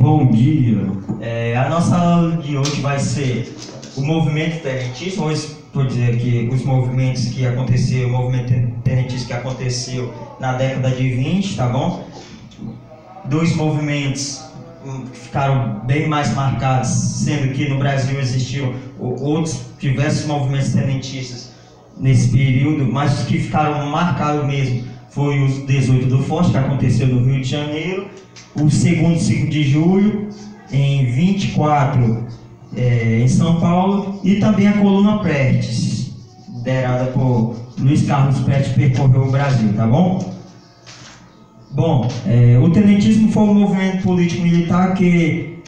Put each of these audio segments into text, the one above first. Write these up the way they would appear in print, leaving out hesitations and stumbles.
Bom dia. A nossa aula de hoje vai ser o movimento tenentista. Hoje vou dizer aqui os movimentos que aconteceu, o movimento tenentista que aconteceu na década de 20, tá bom? Dois movimentos que ficaram bem mais marcados, sendo que no Brasil existiam outros diversos movimentos tenentistas nesse período, mas os que ficaram marcados mesmo foi os 18 do Forte, que aconteceu no Rio de Janeiro, o segundo 5 de julho, em 24, em São Paulo, e também a Coluna Prestes, liderada por Luiz Carlos Prestes, percorreu o Brasil, tá bom? Bom, o tenentismo foi um movimento político-militar que,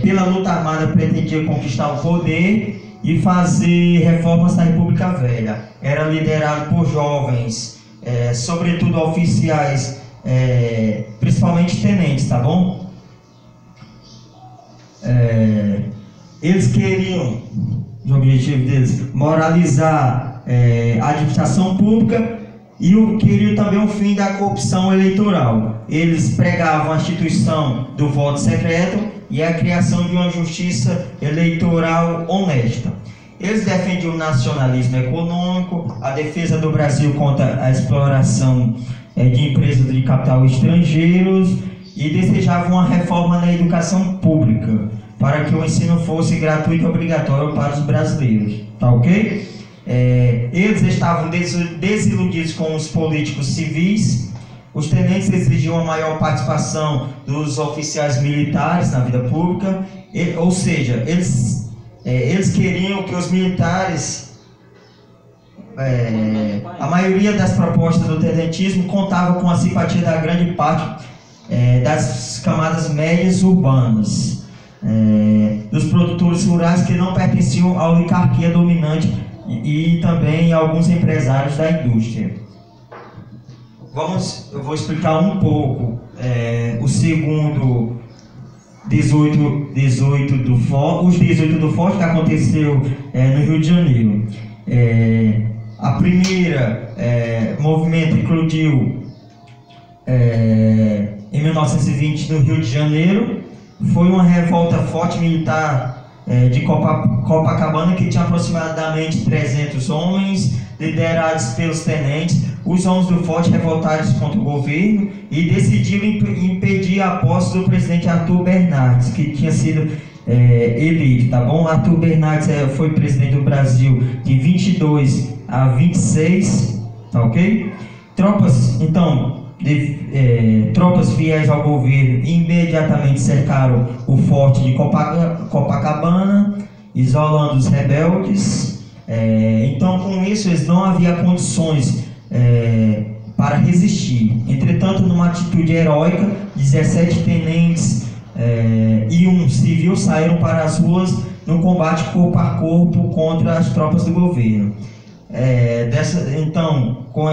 pela luta armada, pretendia conquistar o poder e fazer reformas na República Velha. Era liderado por jovens, sobretudo oficiais, principalmente tenentes, tá bom? Eles queriam, o objetivo deles, moralizar a administração pública e queriam também o fim da corrupção eleitoral. Eles pregavam a instituição do voto secreto e a criação de uma justiça eleitoral honesta. Eles defendiam o nacionalismo econômico, a defesa do Brasil contra a exploração de empresas de capital estrangeiros e desejavam uma reforma na educação pública para que o ensino fosse gratuito e obrigatório para os brasileiros, tá ok? Eles estavam desiludidos com os políticos civis. Os tenentes exigiam a maior participação dos oficiais militares na vida pública, ou seja, eles queriam que os militares, a maioria das propostas do tenentismo contava com a simpatia da grande parte das camadas médias urbanas, dos produtores rurais que não pertenciam à oligarquia dominante e também alguns empresários da indústria. Eu vou explicar um pouco o segundo 18 do Forte que aconteceu no Rio de Janeiro. A primeira movimento eclodiu em 1920 no Rio de Janeiro. Foi uma revolta forte militar de Copacabana, que tinha aproximadamente 300 homens, liderados pelos tenentes. Os homens do Forte revoltaram-se contra o governo e decidiram impedir a posse do presidente Arthur Bernardes, que tinha sido eleito, tá bom? Arthur Bernardes foi presidente do Brasil de 22 a 26, tá ok? Tropas fiéis ao governo imediatamente cercaram o forte de Copacabana, isolando os rebeldes. Então, com isso, eles não havia condições para resistir. Entretanto, numa atitude heróica, 17 tenentes e um civil saíram para as ruas no combate corpo a corpo contra as tropas do governo. Então, com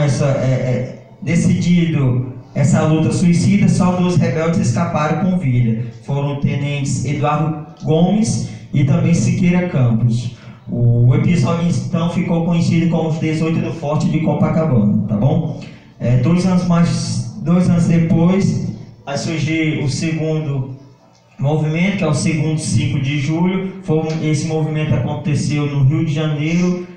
decidido essa luta suicida, só 2 rebeldes escaparam com vida. Foram os tenentes Eduardo Gomes e também Siqueira Campos. O episódio então ficou conhecido como os 18 do Forte de Copacabana, tá bom? 2 anos depois, vai surgir o segundo movimento, que é o segundo 5 de julho. Esse movimento aconteceu no Rio de Janeiro,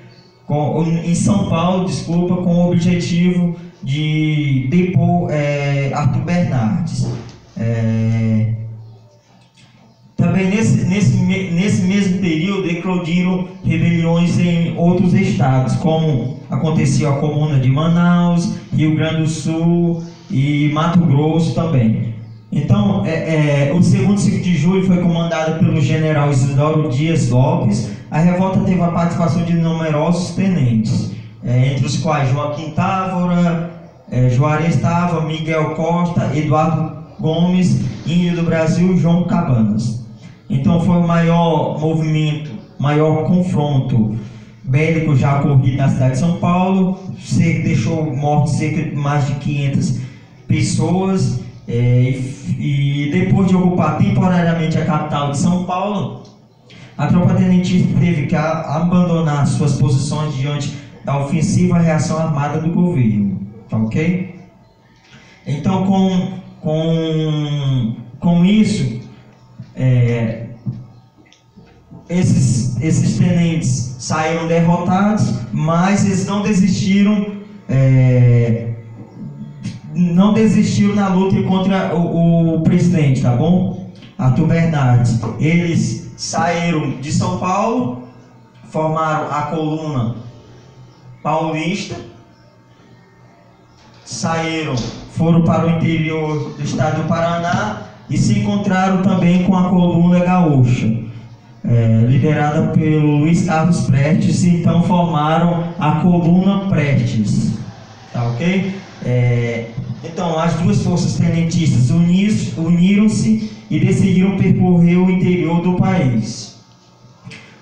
em São Paulo, com o objetivo de depor Arthur Bernardes. Também nesse mesmo período eclodiram rebeliões em outros estados, como aconteceu a Comuna de Manaus, Rio Grande do Sul e Mato Grosso também. Então, o segundo 5 de julho foi comandado pelo general Isidoro Dias Lopes. A revolta teve a participação de numerosos tenentes, entre os quais Joaquim Távora, Juarez Távora, Miguel Costa, Eduardo Gomes, Índio do Brasil e João Cabanas. Então foi o maior movimento, maior confronto bélico já ocorrido na cidade de São Paulo. Deixou mortos cerca de mais de 500 pessoas. E depois de ocupar temporariamente a capital de São Paulo, a tropa tenentista teve que abandonar suas posições diante da ofensiva reação armada do governo, tá ok? Então, com isso, Esses tenentes saíram derrotados, mas eles não desistiram na luta contra o presidente, tá bom? Arthur Bernardes. Eles saíram de São Paulo, formaram a coluna paulista, foram para o interior do estado do Paraná e se encontraram também com a coluna gaúcha, liderada pelo Luiz Carlos Prestes, e então formaram a coluna Prestes, tá ok? Então as duas forças tenentistas uniram-se e decidiram percorrer o interior do país,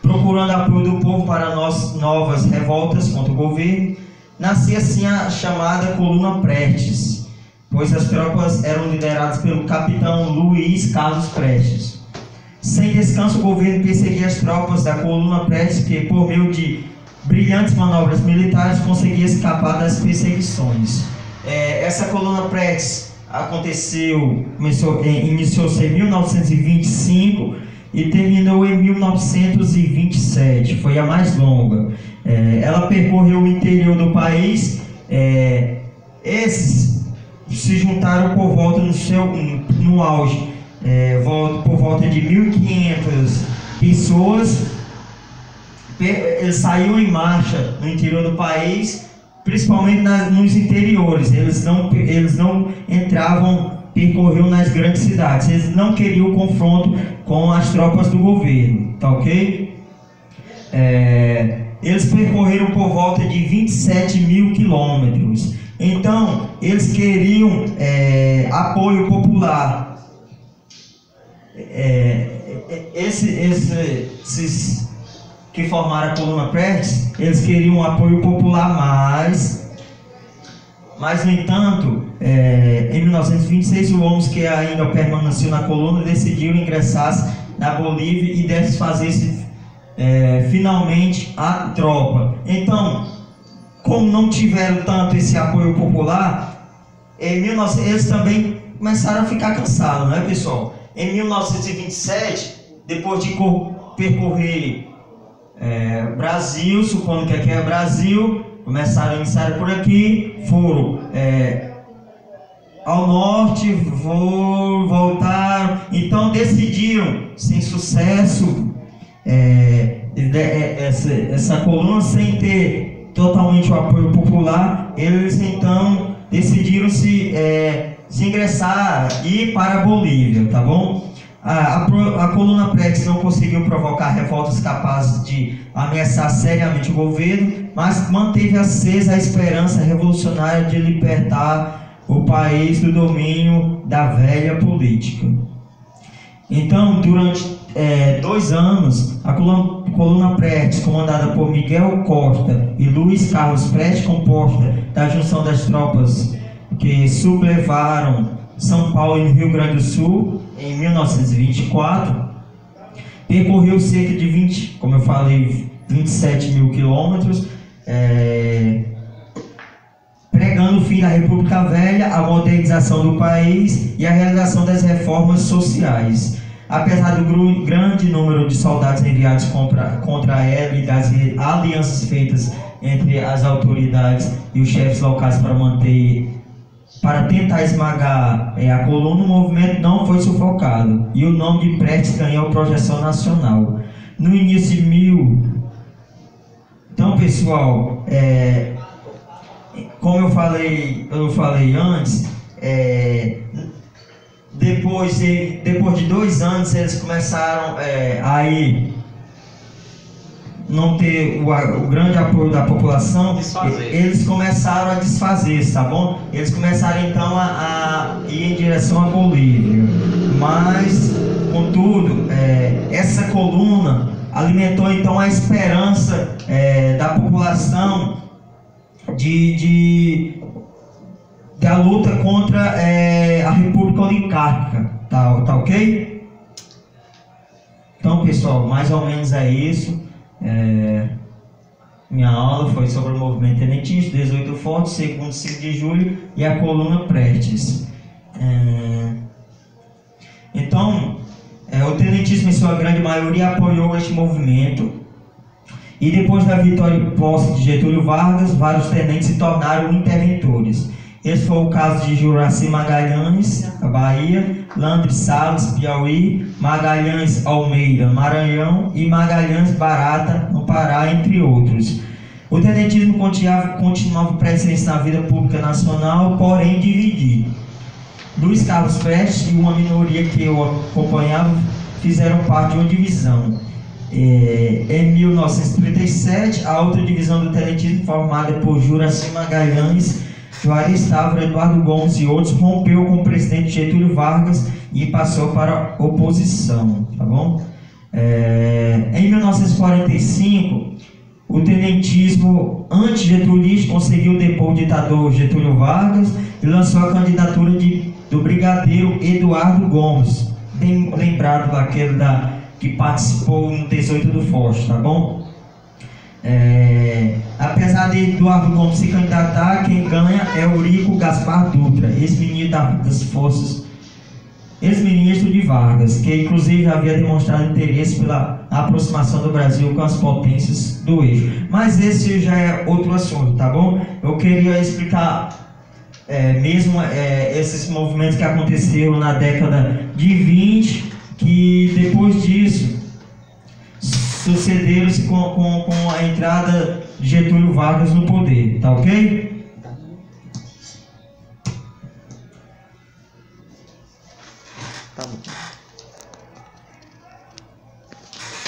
procurando apoio do povo para novas revoltas contra o governo. Nascia assim a chamada coluna Prestes, pois as tropas eram lideradas pelo capitão Luiz Carlos Prestes. Sem descanso, o governo perseguia as tropas da coluna Prestes, que por meio de brilhantes manobras militares conseguia escapar das perseguições. Essa coluna Prestes iniciou-se em 1925 e terminou em 1927, foi a mais longa. Ela percorreu o interior do país. Esses se juntaram por volta no auge, por volta de 1.500 pessoas. Eles saíram em marcha no interior do país, principalmente nos interiores. Eles não percorriam nas grandes cidades. Eles não queriam o confronto com as tropas do governo, tá ok? Eles percorreram por volta de 27.000 quilômetros. Então, eles queriam apoio popular. Esses que formaram a coluna Prestes, eles queriam apoio popular, mas no entanto, em 1926, os homens que ainda permaneciam na coluna decidiram ingressar na Bolívia e desfazer-se finalmente a tropa. Então, como não tiveram tanto esse apoio popular, eles também começaram a ficar cansados, né, pessoal? Em 1927, depois de percorrer Brasil, supondo que aqui é Brasil, iniciaram por aqui, foram ao norte, voltaram, então decidiram, sem sucesso, essa coluna, sem ter totalmente o apoio popular, eles então decidiram se ingressar e ir para a Bolívia, tá bom? A coluna Prestes não conseguiu provocar revoltas capazes de ameaçar seriamente o governo, mas manteve acesa a esperança revolucionária de libertar o país do domínio da velha política. Então, durante 2 anos, a coluna Prestes, comandada por Miguel Costa e Luiz Carlos Prestes, composta da junção das tropas que sublevaram São Paulo e Rio Grande do Sul em 1924, percorreu cerca de 27.000 quilômetros, pregando o fim da República Velha, a modernização do país e a realização das reformas sociais. Apesar do grande número de soldados enviados contra ela e das alianças feitas entre as autoridades e os chefes locais para tentar esmagar a coluna, o movimento não foi sufocado e o nome de Prestes ganhou projeção nacional. No início de Então, pessoal, como eu falei antes, depois de 2 anos eles começaram aí não ter o grande apoio da população, eles começaram a desfazer-se, tá bom? Eles começaram então a ir em direção à Bolívia, mas contudo, essa coluna alimentou então a esperança da população da luta contra a República Oligárquica, tá ok? Então, pessoal, mais ou menos é isso. Minha aula foi sobre o movimento tenentista, 18 Forte, segundo 5 de julho e a coluna Prestes. Então, O tenentismo, em sua grande maioria, apoiou este movimento. E depois da vitória e posse de Getúlio Vargas, vários tenentes se tornaram interventores. Esse foi o caso de Juraci Magalhães, Bahia, Landry Salles, Piauí, Magalhães Almeida, Maranhão e Magalhães Barata, no Pará, entre outros. O tenentismo continuava presente na vida pública nacional, porém dividido. Luiz Carlos Prestes e uma minoria que eu acompanhava fizeram parte de uma divisão. Em 1937, a outra divisão do tenentismo, formada por Juraci Magalhães, Juarez Távora, Eduardo Gomes e outros, rompeu com o presidente Getúlio Vargas e passou para a oposição, tá bom? Em 1945, o tenentismo anti-getulista conseguiu depor o ditador Getúlio Vargas e lançou a candidatura do brigadeiro Eduardo Gomes, bem lembrado daquele que participou no 18 do Forte, tá bom? Apesar de Eduardo Gomes se candidatar, quem ganha é Eurico Gaspar Dutra, ex-ministro das Forças, ex-ministro de Vargas, que inclusive havia demonstrado interesse pela aproximação do Brasil com as potências do eixo. Mas esse já é outro assunto, tá bom? Eu queria explicar esses movimentos que aconteceram na década de 20, que depois disso sucederam-se com a entrada de Getúlio Vargas no poder, tá ok?